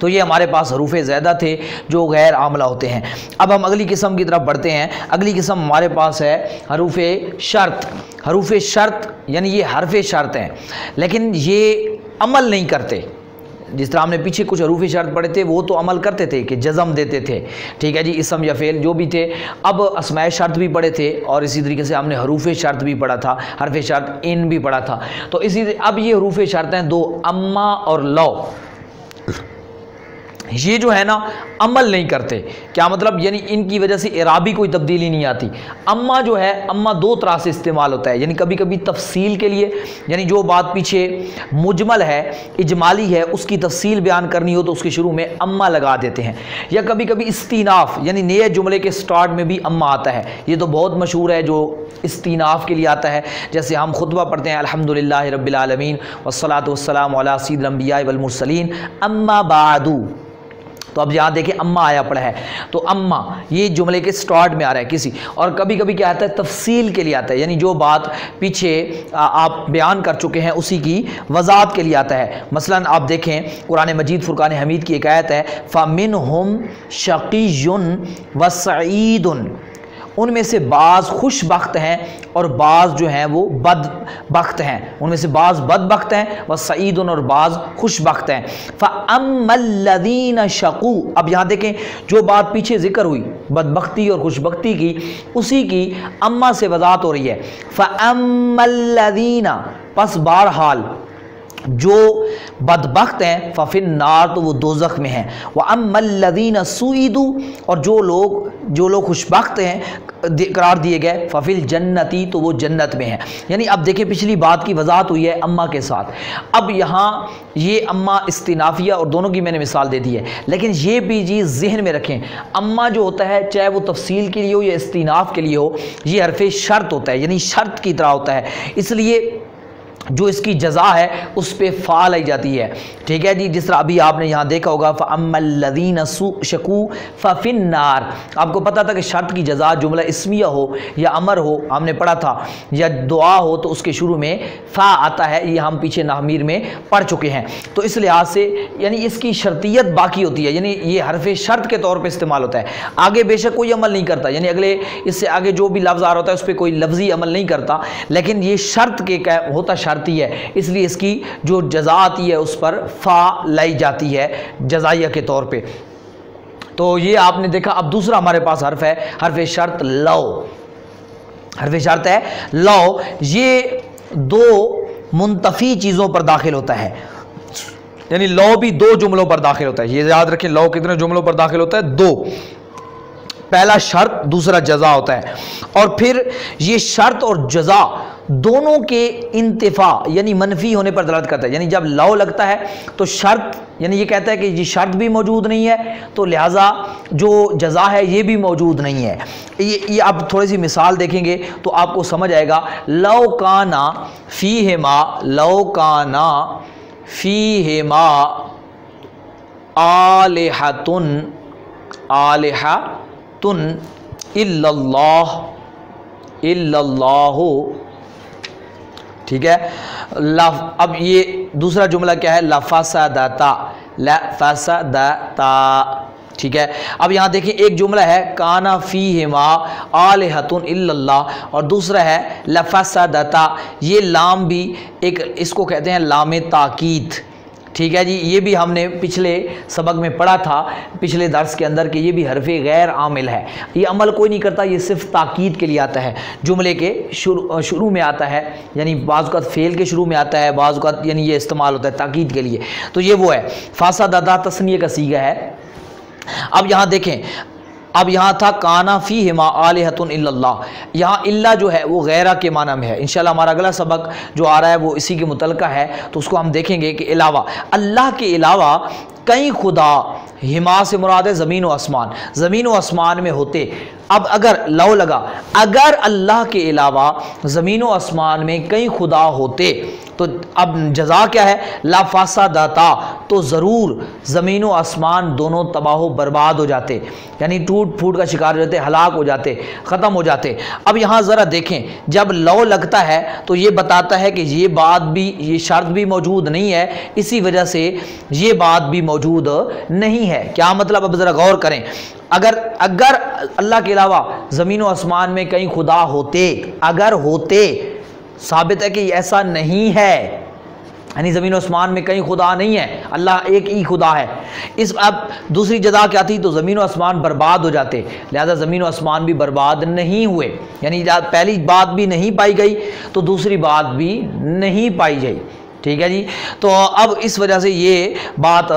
تو یہ ہمارے پاس حروف زیادہ تھے جو غیر عاملہ ہوتے ہیں۔ اب ہم اگلی قسم کی طرف بڑھتے ہیں۔ اگلی قسم ہمارے پاس ہے حروف شرط۔ حروف شرط یعنی یہ حرف شرط ہیں لیکن یہ عمل نہیں کرتے۔ جس طرح ہم نے پیچھے کچھ حروف شرط پڑھے تھے وہ تو عمل کرتے تھے کہ جزم دیتے تھے، ٹھیک ہے جی، اسم یا فعل جو بھی تھے۔ اب اسماء شرط بھی پڑھے تھے اور اسی طریقے سے ہم نے حروف شرط بھی پڑھا تھا، حرف شرط ان بھی پڑھا تھا۔ تو اسی اب یہ حروف شرط ہیں دو، اما اور لو، یہ جو ہے نا عمل نہیں کرتے۔ کیا مطلب؟ یعنی ان کی وجہ سے اعرابی کوئی تبدیلی نہیں آتی۔ اما جو ہے، اما دو طرح سے استعمال ہوتا ہے، یعنی کبھی کبھی تفصیل کے لیے، یعنی جو بات پیچھے مجمل ہے، اجمالی ہے، اس کی تفصیل بیان کرنی ہو تو اس کے شروع میں اما لگا دیتے ہیں، یا کبھی کبھی استیناف یعنی نئے جملے کے سٹارٹ میں بھی اما آتا ہے۔ یہ تو بہت مشہور ہے جو استیناف کے لیے آتا ہے، جیسے ہم خطبہ پڑھتے ہیں الحمدللہ رب العالمین والصلاۃ والسلام علی سید الانبیاء والمرسلین اما بعد۔ تو اب یہاں دیکھیں اما آیا پڑا ہے، تو اما یہ جملے کے سٹارٹ میں آ رہا ہے کسی، اور کبھی کبھی کیا آتا ہے تفصیل کے لیے آتا ہے، یعنی جو بات پیچھے آپ بیان کر چکے ہیں اسی کی وضاحت کے لیے آتا ہے۔ مثلا آپ دیکھیں قرآن مجید فرقان حمید کی ایک آیت ہے فَمِنْهُمْ شَقِيٌّ وَسَعِيدٌ، ان میں سے بعض خوش بخت ہیں اور بعض جو ہیں وہ بد بخت ہیں، ان میں سے بعض بد بخت ہیں وَسَعِيدٌ اور بعض خوش بخت ہیں۔ فَأَمَّا الَّذِينَ شَقُوا، اب یہاں دیکھیں جو بات پیچھے ذکر ہوئی بدبختی اور خوش بختی کی، اسی کی اما سے وضاحت ہو رہی ہے۔ فَأَمَّا الَّذِينَ، پس بہرحال جو بدبخت ہیں فَفِي النَّارِ، تو وہ دوزخ میں ہیں۔ وَأَمَّا الَّذِينَ سُعِدُوا، اور جو لوگ خوش بخت ہیں قرار دیے گئے فَفِي الْجَنَّةِ، تو وہ جنت میں ہیں۔ یعنی اب دیکھیں پچھلی بات کی وضاحت ہوئی ہے اما کے ساتھ، اب یہاں یہ اما استنافیہ اور دونوں کی میں نے مثال دے دی ہے، لیکن یہ بھی چیز ذہن میں رکھیں، اما جو ہوتا ہے چاہے وہ تفصیل کے لیے ہو یا استیناف کے لیے ہو، یہ حرف شرط ہوتا ہے، یعنی شرط کی طرح ہوتا ہے، اس لیے جو اس کی جزا ہے اس پہ فا لائی جاتی ہے، ٹھیک ہے جی۔ جس طرح ابھی آپ نے یہاں دیکھا ہوگا فَأَمَّا الَّذِينَ شَقُوا فَفِي النَّارِ، آپ کو پتا تھا کہ شرط کی جزا جملہ اسمیہ ہو یا امر ہو، ہم نے پڑھا تھا، یا دعا ہو تو اس کے شروع میں فا آتا ہے، یہ ہم پیچھے نحمیر میں پڑھ چکے ہیں۔ تو اس لحاظ سے یعنی اس کی شرطیت باقی ہوتی ہے، یعنی یہ حرف شرط کے طور پہ استعمال ہوتا ہے، آگے بے شک کوئی عمل نہیں کرتا، یعنی اگلے اس سے آگے جو بھی لفظ آ رہا ہوتا ہے اس پہ کوئی لفظی عمل نہیں کرتا، لیکن یہ شرط کے ہوتا شرط ہے، اس لیے اس کی جو جزا آتی ہے اس پر فا لائی جاتی ہے جزائیہ کے طور پہ۔ تو یہ آپ نے دیکھا۔ اب دوسرا ہمارے پاس حرف ہے حرف شرط لو۔ حرف شرط ہے لو، یہ دو منتفی چیزوں پر داخل ہوتا ہے، یعنی لو بھی دو جملوں پر داخل ہوتا ہے، یہ یاد رکھیں لو کتنے جملوں پر داخل ہوتا ہے؟ دو، پہلا شرط دوسرا جزا ہوتا ہے، اور پھر یہ شرط اور جزا دونوں کے انتفاع یعنی منفی ہونے پر دلالت کرتا ہے، یعنی جب لو لگتا ہے تو شرط یعنی یہ کہتا ہے کہ یہ شرط بھی موجود نہیں ہے تو لہٰذا جو جزا ہے یہ بھی موجود نہیں ہے۔ یہ آپ تھوڑی سی مثال دیکھیں گے تو آپ کو سمجھ آئے گا۔ لو کانا فیہما، لو کانا فیہما آلہۃن، آلہۃن الا اللہ، الا اللہ، ٹھیک ہے۔ اب یہ دوسرا جملہ کیا ہے؟ لفسدتا، لفسدتا، ٹھیک ہے۔ اب یہاں دیکھیں ایک جملہ ہے کانا فیہما آلہۃ الا اللہ، اور دوسرا ہے لفسدتا، یہ لام بھی ایک اس کو کہتے ہیں لام تاکید، ٹھیک ہے جی۔ یہ بھی ہم نے پچھلے سبق میں پڑھا تھا پچھلے درس کے اندر کہ یہ بھی حرف غیر عامل ہے، یہ عمل کوئی نہیں کرتا، یہ صرف تاکید کے لیے آتا ہے، جملے کے شروع میں آتا ہے، یعنی بعض اوقات فعل کے شروع میں آتا ہے، بعض اوقات یعنی یہ استعمال ہوتا ہے تاکید کے لیے، تو یہ وہ ہے۔ فاسدتا تثنیہ کا صیغہ ہے۔ اب یہاں دیکھیں، اب یہاں تھا کانا فیہما آلہۃ الا اللہ، یہاں الا جو ہے وہ غیرہ کے معنی میں ہے۔ انشاءاللہ ہمارا اگلا سبق جو آ رہا ہے وہ اسی کے متعلقہ ہے، تو اس کو ہم دیکھیں گے کہ علاوہ اللہ کے علاوہ کئی خدا، ہما سے مراد ہے زمین و آسمان، زمین و آسمان میں ہوتے۔ اب اگر لو لگا، اگر اللہ کے علاوہ زمین و آسمان میں کئی خدا ہوتے تو اب جزا کیا ہے؟ لا فسدتا، تو ضرور زمین و آسمان دونوں تباہ و برباد ہو جاتے، یعنی ٹوٹ پھوٹ کا شکار ہو جاتے، ہلاک ہو جاتے، ختم ہو جاتے۔ اب یہاں ذرا دیکھیں، جب لو لگتا ہے تو یہ بتاتا ہے کہ یہ بات بھی، یہ شرط بھی موجود نہیں ہے، اسی وجہ سے یہ بات بھی موجود نہیں ہے۔ کیا مطلب؟ اب ذرا غور کریں، اگر اللہ کے علاوہ زمین و آسمان میں کئی خدا ہوتے، اگر ہوتے، ثابت ہے کہ ایسا نہیں ہے، یعنی زمین و آسمان میں کئی خدا نہیں ہے، اللہ ایک ہی خدا ہے۔ اب دوسری جزا کیا تھی؟ تو زمین و آسمان برباد ہو جاتے، لہذا زمین و آسمان بھی برباد نہیں ہوئے، یعنی پہلی بات بھی نہیں پائی گئی تو دوسری بات بھی نہیں پائی گئی، ٹھیک ہے جی۔ تو اب اس وجہ سے یہ بات،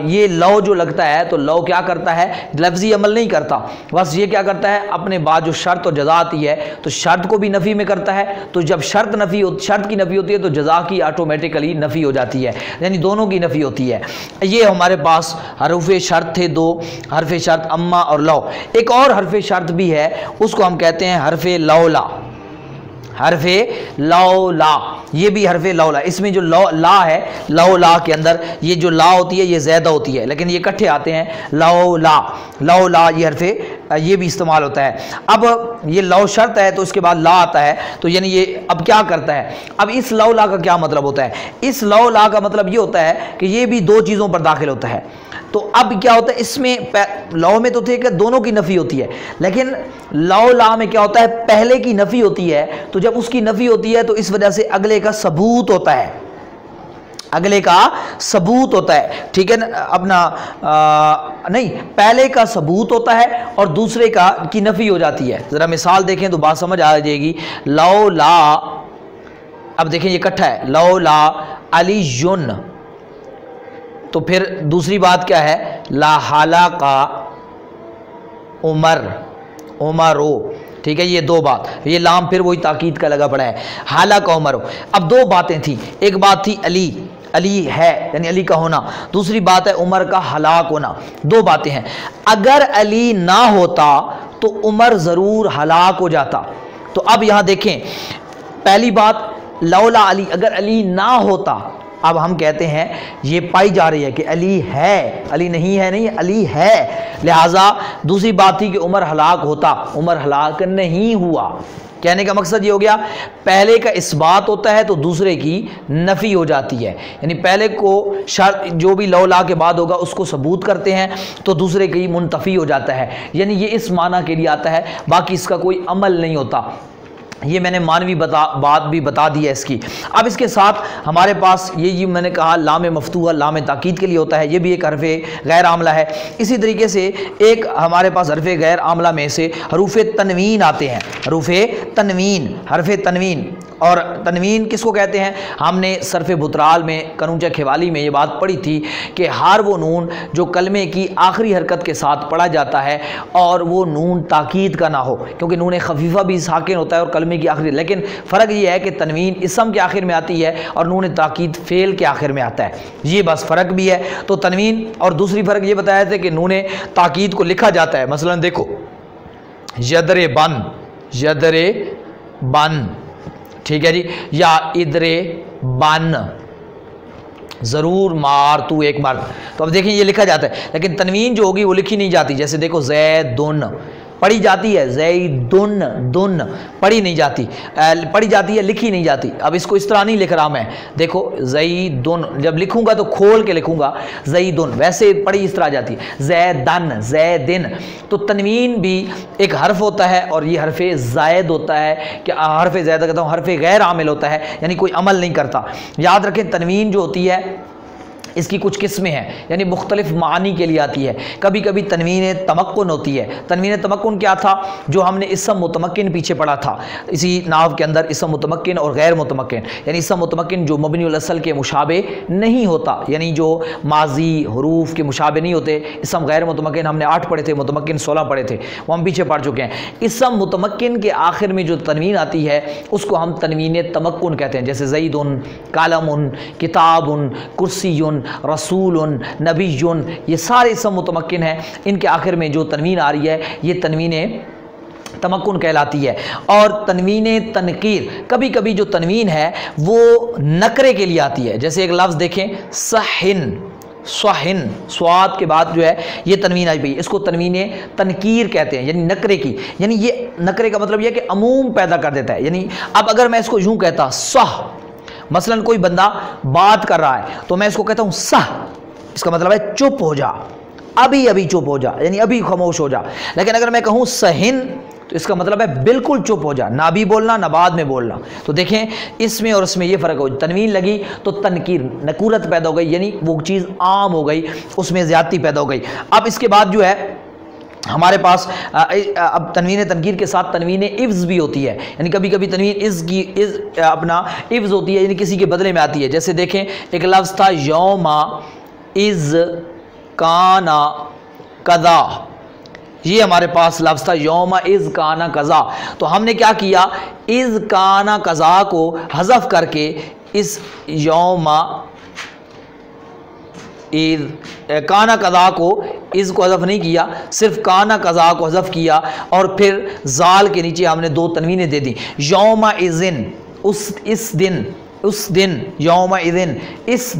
یہ لو جو لگتا ہے تو لو کیا کرتا ہے؟ لفظی عمل نہیں کرتا، بس یہ کیا کرتا ہے؟ اپنے بعد جو شرط اور جزا آتی ہے تو شرط کو بھی نفی میں کرتا ہے، تو جب شرط کی نفی ہوتی ہے تو جزا کی آٹومیٹیکلی نفی ہو جاتی ہے، یعنی دونوں کی نفی ہوتی ہے۔ یہ ہمارے پاس حروف شرط تھے، دو حرف شرط اما اور لو۔ ایک اور حرف شرط بھی ہے، اس کو ہم کہتے ہیں حرف لولا، حرف لولا، یہ بھی حرف لولا۔ اس میں جو لا ہے، لولا کے اندر یہ جو لا ہوتی ہے یہ زیادہ ہوتی ہے، لیکن یہ اکٹھے آتے ہیں، لولا، لولا، یہ حرف یہ بھی استعمال ہوتا ہے۔ اب یہ لو شرط ہے تو اس کے بعد لا آتا ہے، تو یعنی یہ اب کیا کرتا ہے؟ اب اس لولا کا کیا مطلب ہوتا ہے؟ اس لولا کا مطلب یہ ہوتا ہے کہ یہ بھی دو چیزوں پر داخل ہوتا ہے۔ تو اب کیا ہوتا ہے؟ اس میں لو میں تو تھے کہ دونوں کی نفی ہوتی ہے، لیکن لولا میں کیا ہوتا ہے؟ پہلے کی نفی ہوتی ہے، تو جب اس کی نفی ہوتی ہے تو اس وجہ سے اگلے کا ثبوت ہوتا ہے، اگلے کا ثبوت ہوتا ہے، ٹھیک ہے نا؟ اپنا نہیں، پہلے کا ثبوت ہوتا ہے اور دوسرے کی نفی ہو جاتی ہے۔ ذرا مثال دیکھیں تو بات سمجھ آ جائے گی۔ لولا، اب دیکھیں یہ اکٹھا ہے، لولا علی یون، تو پھر دوسری بات کیا ہے؟ لا حالق عمر، عمرو، ٹھیک ہے، یہ دو بات، یہ لام پھر وہی تاکید کا لگا پڑا ہے، حالق عمرو۔ اب دو باتیں تھیں، ایک بات تھی علی، علی ہے یعنی علی کا ہونا، دوسری بات ہے عمر کا ہلاک ہونا، دو باتیں ہیں۔ اگر علی نہ ہوتا تو عمر ضرور ہلاک ہو جاتا۔ تو اب یہاں دیکھیں، پہلی بات لولا علی، اگر علی نہ ہوتا، اب ہم کہتے ہیں یہ پائی جا رہی ہے کہ علی ہے، علی نہیں ہے، نہیں، علی ہے، لہٰذا دوسری بات تھی کہ عمر ہلاک ہوتا، عمر ہلاک نہیں ہوا۔ کہنے کا مقصد یہ ہو گیا، پہلے کا اثبات ہوتا ہے تو دوسرے کی نفی ہو جاتی ہے، یعنی پہلے کو شرط جو بھی لولا کے بعد ہوگا اس کو ثبوت کرتے ہیں تو دوسرے کی منتفی ہو جاتا ہے، یعنی یہ اس معنی کے لیے آتا ہے، باقی اس کا کوئی عمل نہیں ہوتا۔ یہ میں نے معنوی بات بھی بتا دی ہے اس کی۔ اب اس کے ساتھ ہمارے پاس یہ میں نے کہا لام مفتوحہ لام تاکید کے لیے ہوتا ہے، یہ بھی ایک حرف غیر عاملہ ہے۔ اسی طریقے سے ایک ہمارے پاس حرف غیر عاملہ میں سے حروف تنوین آتے ہیں، حروف تنوین، حرف تنوین، اور تنوین کس کو کہتے ہیں؟ ہم نے صرف بطرال میں کنوچہ کھوالی میں یہ بات پڑھی تھی کہ ہر وہ نون جو کلمے کی آخری حرکت کے ساتھ پڑھا جاتا ہے اور وہ نون تاکید کا نہ ہو، کیونکہ نون خفیفہ بھی ساکن ہوتا ہے اور کلمے کی آخری، لیکن فرق یہ ہے کہ تنوین اسم کے آخر میں آتی ہے اور نون تاکید فعل کے آخر میں آتا ہے، یہ بس فرق بھی ہے۔ تو تنوین اور دوسری فرق یہ بتایا تھا کہ نون تاکید کو لکھا جاتا ہے، مثلا دیکھو یدر بن، یدر بن، ٹھیک ہے جی، یا ادر بن، ضرور مار تو ایک بار، تو اب دیکھیں یہ لکھا جاتا ہے، لیکن تنوین جو ہوگی وہ لکھی نہیں جاتی۔ جیسے دیکھو زیدن پڑھی جاتی ہے، زیدن، دن پڑھی نہیں جاتی، پڑھی جاتی ہے، لکھی نہیں جاتی۔ اب اس کو اس طرح نہیں لکھ رہا میں، دیکھو زیدن جب لکھوں گا تو کھول کے لکھوں گا زیدن، ویسے پڑھی اس طرح جاتی ہے زیدن، زیدن۔ تو تنوین بھی ایک حرف ہوتا ہے اور یہ حرف زائد ہوتا ہے، کہ حرف زائد کہتا ہوں، حرف غیر عامل ہوتا ہے، یعنی کوئی عمل نہیں کرتا۔ یاد رکھیں تنوین جو ہوتی ہے اس کی کچھ قسمیں ہیں، یعنی مختلف معنی کے لیے آتی ہے۔ کبھی کبھی تنوین تمکن ہوتی ہے۔ تنوین تمکن کیا تھا؟ جو ہم نے اسم متمکن پیچھے پڑھا تھا اسی ناو کے اندر، اسم متمکن اور غیر متمکن، یعنی اسم متمکن جو مبنی الاصل کے مشابہ نہیں ہوتا، یعنی جو ماضی حروف کے مشابہ نہیں ہوتے۔ اسم غیر متمکن ہم نے 8 پڑھے تھے، متمکن 16 پڑھے تھے، وہ ہم پیچھے پڑھ چکے ہیں۔ اسم متمکن کے آخر میں جو تنوین آتی ہے اس کو ہم تنوین تمکن کہتے ہیں، جیسے زیدن، قلم، کتاب، کرسی، رسول، نبی، یہ سارے اسم متمکن ہیں، ان کے آخر میں جو تنوین آ رہی ہے یہ تنوین تمکن کہلاتی ہے۔ اور تنوین تنکیر، کبھی کبھی جو تنوین ہے وہ نکرے کے لیے آتی ہے، جیسے ایک لفظ دیکھیں صحن، صحن، سواد کے بعد جو ہے یہ تنوین آئی پئی، اس کو تنوین تنکیر کہتے ہیں، یعنی نکرے کی، یعنی یہ نکرے کا مطلب یہ کہ عموم پیدا کر دیتا ہے۔ یعنی اب اگر میں اس کو یوں کہتا صح، مثلا کوئی بندہ بات کر رہا ہے تو میں اس کو کہتا ہوں صح، اس کا مطلب ہے چپ ہو جا، ابھی ابھی چپ ہو جا، یعنی ابھی خاموش ہو جا۔ لیکن اگر میں کہوں صحن تو اس کا مطلب ہے بالکل چپ ہو جا، نہ ابھی بولنا نہ بعد میں بولنا۔ تو دیکھیں اس میں اور اس میں یہ فرق ہو، تنوین لگی تو تنکیر، نکورت پیدا ہو گئی، یعنی وہ چیز عام ہو گئی، اس میں زیادتی پیدا ہو گئی۔ اب اس کے بعد جو ہے ہمارے پاس اب تنوین تنکیر کے ساتھ تنوین عوض بھی ہوتی ہے، یعنی کبھی کبھی تنوین اپنا عوض ہوتی ہے، یعنی کسی کے بدلے میں آتی ہے۔ جیسے دیکھیں ایک لفظ تھا یوم از کانا قضا، یہ ہمارے پاس لفظ تھا یوم از کانا قضا، تو ہم نے کیا کیا، از کانا قضا کو حذف کر کے اس یوم کانا قضا کو، اس کو حذف نہیں کیا، صرف کانا قضا کو حذف کیا، اور پھر زال کے نیچے ہم نے دو تنوینیں دے دی، یوم اذن، اس دن، یوم اذن، اس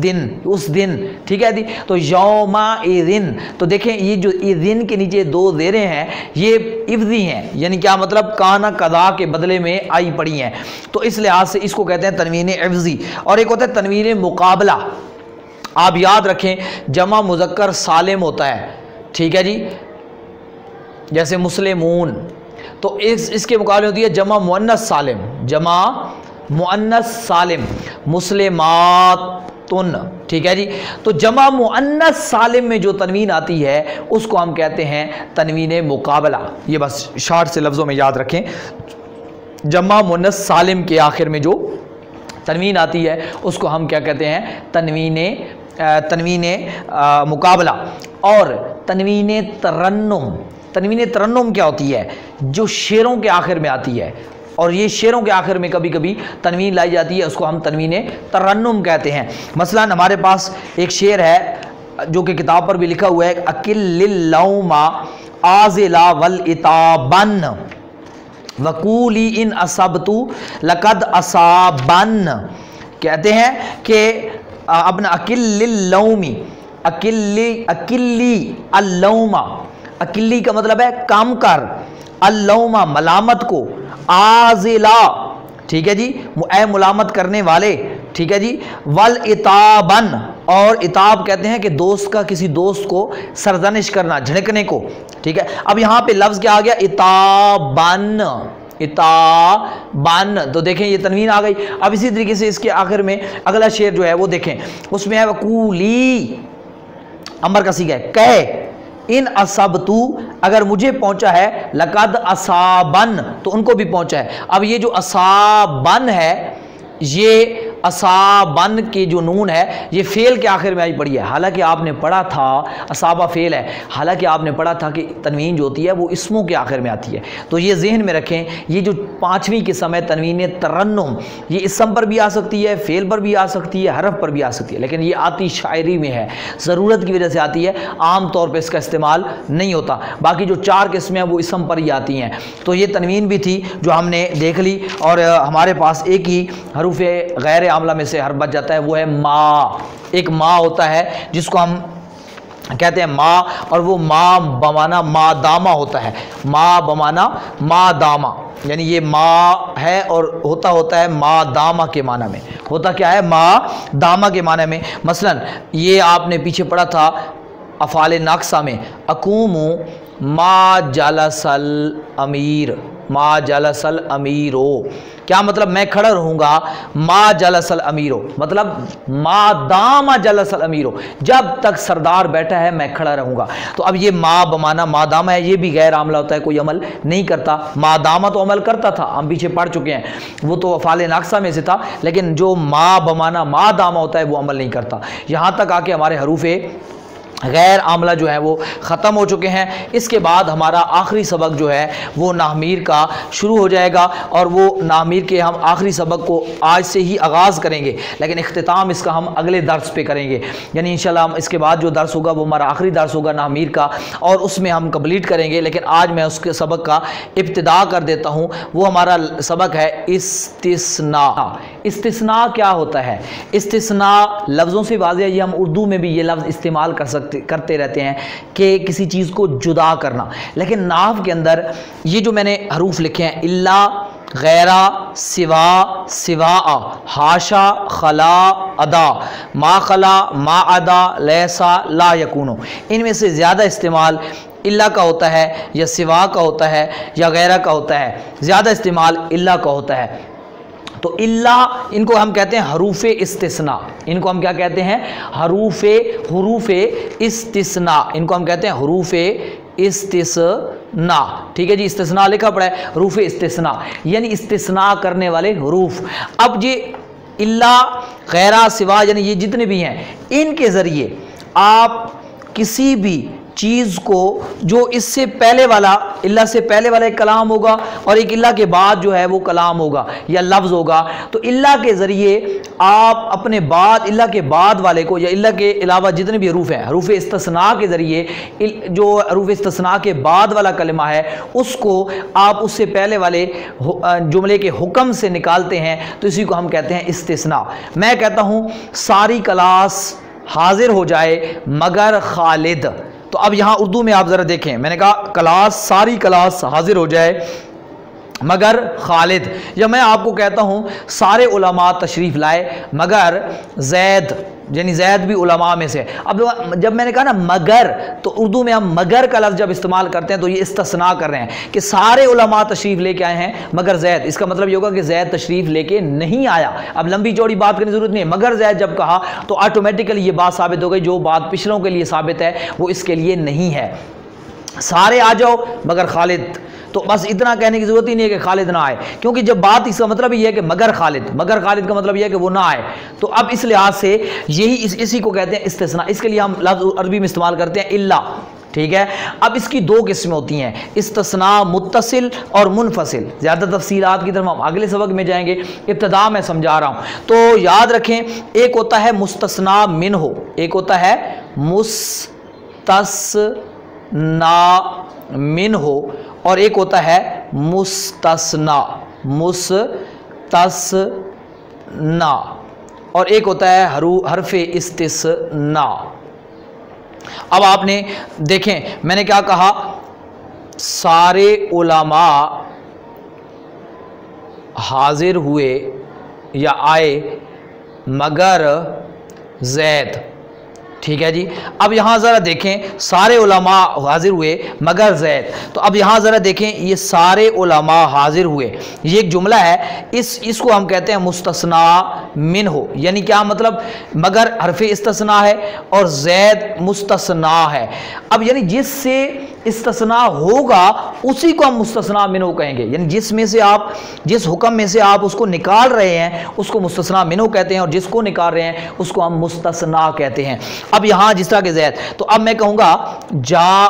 دن، ٹھیک ہے جی۔ تو یوم اذن، تو دیکھیں یہ جو اذن کے نیچے دو زیریں ہیں یہ عوضی ہیں، یعنی کیا مطلب کانا قضا کے بدلے میں آئی پڑی ہیں، تو اس لحاظ سے اس کو کہتے ہیں تنوین عوضی۔ اور ایک ہوتا ہے تنوین مقابلہ، آپ یاد رکھیں جمع مذکر سالم ہوتا ہے، ٹھیک ہے جی، جیسے مسلمون، تو اس کے مقابلے ہوتی ہے جمع مؤنث سالم، جمع مؤنث سالم، مسلماتن، ٹھیک ہے جی۔ تو جمع مؤنث سالم میں جو تنوین آتی ہے اس کو ہم کہتے ہیں تنوین مقابلہ، یہ بس شارٹ سے لفظوں میں یاد رکھیں، جمع مؤنث سالم کے آخر میں جو تنوین آتی ہے اس کو ہم کیا کہتے ہیں، تنوین مقابلہ۔ اور تنوین ترنم، تنوین ترنم کیا ہوتی ہے، جو شعروں کے آخر میں آتی ہے، اور یہ شعروں کے آخر میں کبھی کبھی تنوین لائی جاتی ہے، اس کو ہم تنوین ترنم کہتے ہیں۔ مثلا ہمارے پاس ایک شعر ہے جو کہ کتاب پر بھی لکھا ہوا ہے، اکل اللوم آزلا والاتابن وقولی ان اصبت لقد اصابن، کہتے ہیں کہ اپنا اکل اللومی، اکلی اللوم، اکلی کا مطلب ہے کام کر، اللوم ملامت کو، آزلا، ٹھیک ہے جی، اے ملامت کرنے والے، ٹھیک ہے جی، والاتابن، اور اتاب کہتے ہیں کہ دوست کا کسی دوست کو سرزنش کرنا، جھڑکنے کو، ٹھیک ہے۔ اب یہاں پہ لفظ کیا آ گیا، اتابن، اتابن، تو دیکھیں یہ تنوین آ گئی۔ اب اسی طریقے سے اس کے آخر میں اگلا شعر جو ہے وہ دیکھیں، اس میں ہے وقولی، امر کا صیغہ ہے، کہ ان اصبتو، اگر مجھے پہنچا ہے، لقد اصابن، تو ان کو بھی پہنچا ہے۔ اب یہ جو اصابن ہے، یہ اصابن کی جو نون ہے یہ فعل کے آخر میں آئی پڑی ہے، حالانکہ آپ نے پڑھا تھا اصابہ فعل ہے، حالانکہ آپ نے پڑھا تھا کہ تنوین جو ہوتی ہے وہ اسموں کے آخر میں آتی ہے۔ تو یہ ذہن میں رکھیں، یہ جو پانچویں قسم ہے تنوین ترنم، یہ اسم پر بھی آ سکتی ہے، فعل پر بھی آ سکتی ہے، حرف پر بھی آ سکتی ہے، لیکن یہ آتی شاعری میں ہے، ضرورت کی وجہ سے آتی ہے، عام طور پہ اس کا استعمال نہیں ہوتا۔ باقی جو چار قسمیں ہیں وہ اسم پر ہی آتی ہیں۔ تو یہ تنوین بھی تھی جو ہم نے دیکھ لی، اور ہمارے پاس ایک ہی حروف غیر عاملہ میں سے حرف بچ جاتا ہے، وہ ہے ما۔ ایک ما ہوتا ہے جس کو ہم کہتے ہیں ما، اور وہ ما بمانا ما دامہ ہوتا ہے، ما بمانا ما دامہ، یعنی یہ ما ہے اور ہوتا ہے ما دامہ کے معنی میں، ہوتا کیا ہے، ما دامہ کے معنی میں۔ مثلا یہ آپ نے پیچھے پڑھا تھا افعال ناقصہ میں، اقوم ما جلس الامیر، ما جلس الامیرو، کیا مطلب، میں کھڑا رہوں گا، ما جلس الامیرو، مطلب ما دام جلس الامیرو، جب تک سردار بیٹھا ہے میں کھڑا رہوں گا۔ تو اب یہ ما بمانا ما دامہ ہے، یہ بھی غیر عاملہ ہوتا ہے، کوئی عمل نہیں کرتا۔ ما دامہ تو عمل کرتا تھا، ہم پیچھے پڑھ چکے ہیں، وہ تو افعال ناقصہ میں سے تھا، لیکن جو ما بمانا ما دامہ ہوتا ہے وہ عمل نہیں کرتا۔ یہاں تک آ کے ہمارے حروف غیر عاملہ جو ہے وہ ختم ہو چکے ہیں۔ اس کے بعد ہمارا آخری سبق جو ہے وہ ناہمیر کا شروع ہو جائے گا، اور وہ ناہمیر کے ہم آخری سبق کو آج سے ہی آغاز کریں گے، لیکن اختتام اس کا ہم اگلے درس پہ کریں گے، یعنی انشاءاللہ ہم اس کے بعد جو درس ہوگا وہ ہمارا آخری درس ہوگا ناہمیر کا، اور اس میں ہم کمپلیٹ کریں گے۔ لیکن آج میں اس کے سبق کا ابتدا کر دیتا ہوں۔ وہ ہمارا سبق ہے استثناء۔ استثناء کیا ہوتا ہے؟ استثناء لفظوں سے واضح ہے، یہ ہم اردو میں بھی یہ لفظ استعمال کرتے رہتے ہیں کہ کسی چیز کو جدا کرنا، لیکن نحو کے اندر یہ جو میں نے حروف لکھے ہیں، الا، غیرہ، سوا، سواء، حاشا، خلا، ادا، ما خلا، ما عدا، لیسا، لا یکونو، ان میں سے زیادہ استعمال الا کا ہوتا ہے یا سوا کا ہوتا ہے یا غیرہ کا ہوتا ہے، زیادہ استعمال الا کا ہوتا ہے۔ تو الا ان کو ہم کہتے ہیں حروف استثناء، ان کو ہم کیا کہتے ہیں؟ حروف استثناء، ان کو ہم کہتے ہیں حروف استثناء۔ ٹھیک ہے جی، استثناء لکھا پڑا ہے، حروف استثناء یعنی استثناء کرنے والے حروف۔ اب یہ الا، غیرہ، سوا یعنی یہ جتنے بھی ہیں، ان کے ذریعے آپ کسی بھی چیز کو جو اس سے پہلے والا، اللہ سے پہلے والا ایک کلام ہوگا اور ایک اللہ کے بعد جو ہے وہ کلام ہوگا یا لفظ ہوگا، تو اللہ کے ذریعے آپ اپنے بعد، اللہ کے بعد والے کو یا اللہ کے علاوہ جتنے بھی حروف ہیں، حروف استثناء کے ذریعے جو حروف استثناء کے بعد والا کلمہ ہے اس کو آپ اس سے پہلے والے جملے کے حکم سے نکالتے ہیں، تو اسی کو ہم کہتے ہیں استثناء۔ میں کہتا ہوں ساری کلاس حاضر ہو جائے مگر خالد، تو اب یہاں اردو میں آپ ذرا دیکھیں، میں نے کہا کلاس، ساری کلاس حاضر ہو جائے مگر خالد، یا میں آپ کو کہتا ہوں سارے علماء تشریف لائے مگر زید، یعنی زید بھی علماء میں سے۔ اب جب میں نے کہا نا مگر، تو اردو میں ہم مگر کا لفظ جب استعمال کرتے ہیں تو یہ استثناء کر رہے ہیں کہ سارے علماء تشریف لے کے آئے ہیں مگر زید، اس کا مطلب یہ ہوگا کہ زید تشریف لے کے نہیں آیا۔ اب لمبی چوڑی بات کرنے کی ضرورت نہیں ہے، مگر زید جب کہا تو آٹومیٹیکلی یہ بات ثابت ہو گئی، جو بات پچھلوں کے لیے ثابت ہے وہ اس کے لیے نہیں ہے۔ سارے آ جاؤ مگر خالد، تو بس اتنا کہنے کی ضرورت ہی نہیں ہے کہ خالد نہ آئے، کیونکہ جب بات اس کا مطلب یہ ہے کہ مگر خالد کا مطلب یہ ہے کہ وہ نہ آئے، تو اب اس لحاظ سے یہی اسی کو کہتے ہیں استثناء۔ اس کے لیے ہم لفظ عربی میں استعمال کرتے ہیں الا، ٹھیک ہے۔ اب اس کی دو قسمیں ہوتی ہیں، استثناء متصل اور منفصل۔ زیادہ تفصیلات کی طرف ہم اگلے سبق میں جائیں گے، ابتدا میں سمجھا رہا ہوں۔ تو یاد رکھیں، ایک ہوتا ہے مستثنیٰ منہ، ایک ہوتا ہے مستثنیٰ منہ، اور ایک ہوتا ہے مستثنیٰ، اور ایک ہوتا ہے حرف استثناء۔ اب آپ نے دیکھیں میں نے کیا کہا، سارے علماء حاضر ہوئے یا آئے مگر زید، ٹھیک ہے جی۔ اب یہاں ذرا دیکھیں، سارے علماء حاضر ہوئے مگر زید، تو اب یہاں ذرا دیکھیں یہ سارے علماء حاضر ہوئے، یہ ایک جملہ ہے، اس کو ہم کہتے ہیں مستثنیٰ منہ، یعنی کیا مطلب، مگر حرف استثناء ہے اور زید مستثنیٰ ہے۔ اب یعنی جس سے استثناء ہوگا اسی کو ہم مستثنیٰ منہ کہیں گے، یعنی جس حکم میں سے آپ اس کو نکال رہے ہیں اس کو مستثنیٰ منہ کہتے ہیں، اور جس کو نکال رہے ہیں اس کو ہم مستثنیٰ کہتے ہیں۔ اب یہاں جس طرح کے زید، تو اب میں کہوں گا جاء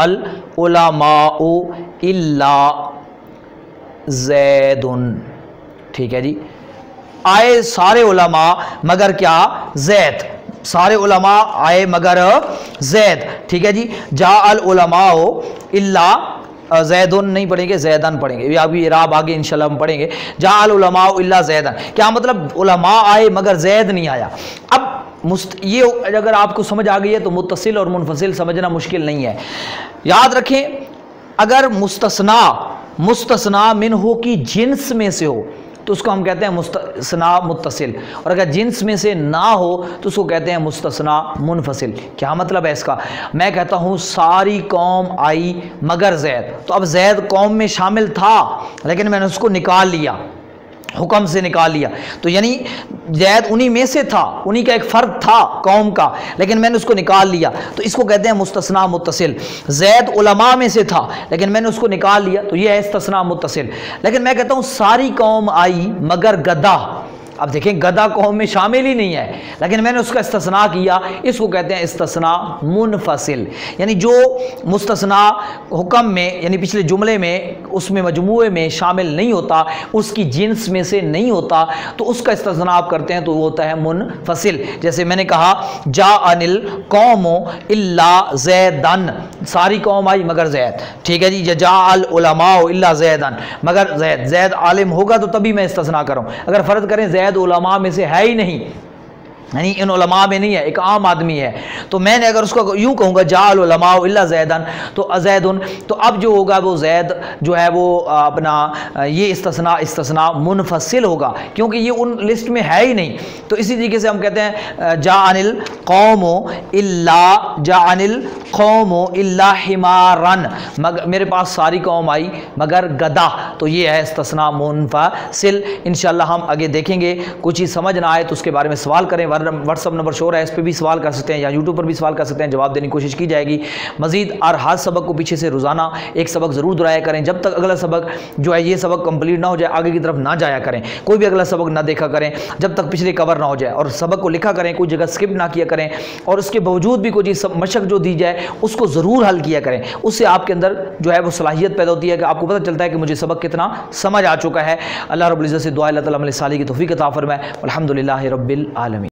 العلماء الا زید، ٹھیک ہے جی۔ آئے سارے علماء مگر کیا، زید، سارے علماء آئے مگر زید، ٹھیک ہے جی۔ جاء العلماء الا زیدن نہیں پڑھیں گے، زیدن پڑھیں گے، یہ ابھی اعراب آگے انشاءاللہ ہم پڑھیں گے۔ جاء العلماء الا زیدن، کیا مطلب، علماء آئے مگر زید نہیں آیا۔ اب یہ اگر آپ کو سمجھ آ گئی ہے تو متصل اور منفصل سمجھنا مشکل نہیں ہے۔ یاد رکھیں، اگر مستثنیٰ منہ کی جنس میں سے ہو تو اس کو ہم کہتے ہیں مستثنیٰ متصل، اور اگر جنس میں سے نہ ہو تو اس کو کہتے ہیں مستثنیٰ منفصل۔ کیا مطلب ہے اس کا، میں کہتا ہوں ساری قوم آئی مگر زید، تو اب زید قوم میں شامل تھا لیکن میں نے اس کو نکال لیا، حکم سے نکال لیا، تو یعنی زید انہی میں سے تھا، انہی کا ایک فرد تھا قوم کا، لیکن میں نے اس کو نکال لیا، تو اس کو کہتے ہیں مستثنیٰ متصل۔ زید علماء میں سے تھا لیکن میں نے اس کو نکال لیا، تو یہ ہے استثناء متصل۔ لیکن میں کہتا ہوں ساری قوم آئی مگر گدھا، اب دیکھیں گدا قوم میں شامل ہی نہیں ہے، لیکن میں نے اس کا استثناء کیا، اس کو کہتے ہیں استثناء منفصل، یعنی جو مستثنی حکم میں یعنی پچھلے جملے میں اس میں مجموعے میں شامل نہیں ہوتا، اس کی جنس میں سے نہیں ہوتا، تو اس کا استثناء آپ کرتے ہیں تو وہ ہوتا ہے منفصل۔ جیسے میں نے کہا جاءنی القوم الا زیدن، ساری قوم آئی مگر زید، ٹھیک ہے جی، جاء العلماء الا زیدن، مگر زید عالم ہوگا تو تبھی میں استثناء کروں۔ اگر فرض کریں زید علماء میں سے ہے ہی نہیں، یعنی ان علماء میں نہیں ہے، ایک عام آدمی ہے، تو میں نے اگر اس کو یوں کہوں گا جاء العلماء الا زیدن تو ازیدن، تو اب جو ہوگا وہ زید جو ہے وہ اپنا یہ استثناء منفصل ہوگا، کیونکہ یہ ان لسٹ میں ہے ہی نہیں۔ تو اسی طریقے سے ہم کہتے ہیں جاءنی القوم الا حمارا، میرے پاس ساری قوم آئی مگر گدھا، تو یہ ہے استثناء منفصل۔ انشاءاللہ ہم آگے دیکھیں گے، کوئی چیز سمجھ نہ آئے تو اس کے بارے میں سوال کریں، واٹس اپ نمبر شو ہے، اس پہ بھی سوال کر سکتے ہیں یا یوٹیوب پر بھی سوال کر سکتے ہیں، جواب دینے کی کوشش کی جائے گی۔ مزید ہر سبق کو پیچھے سے روزانہ ایک سبق ضرور دہرایا کریں، جب تک اگلا سبق جو ہے یہ سبق کمپلیٹ نہ ہو جائے آگے کی طرف نہ جایا کریں، کوئی بھی اگلا سبق نہ دیکھا کریں جب تک پچھلے کور نہ ہو جائے، اور سبق کو لکھا کریں، کوئی جگہ سکپ نہ کیا کریں، اور اس کے باوجود بھی کوئی مشق جو دی جائے اس کو ضرور حل کیا کریں، اس سے آپ کے اندر جو ہے وہ صلاحیت پیدا ہوتی ہے کہ آپ کو پتہ چلتا ہے کہ مجھے سبق کتنا سمجھ آ چکا ہے۔ اللہ رب العزت سے دعا ہے اللہ تعالیٰ عمل صالح کی توفیق عطا فرمائے۔ الحمدللہ رب العالمین۔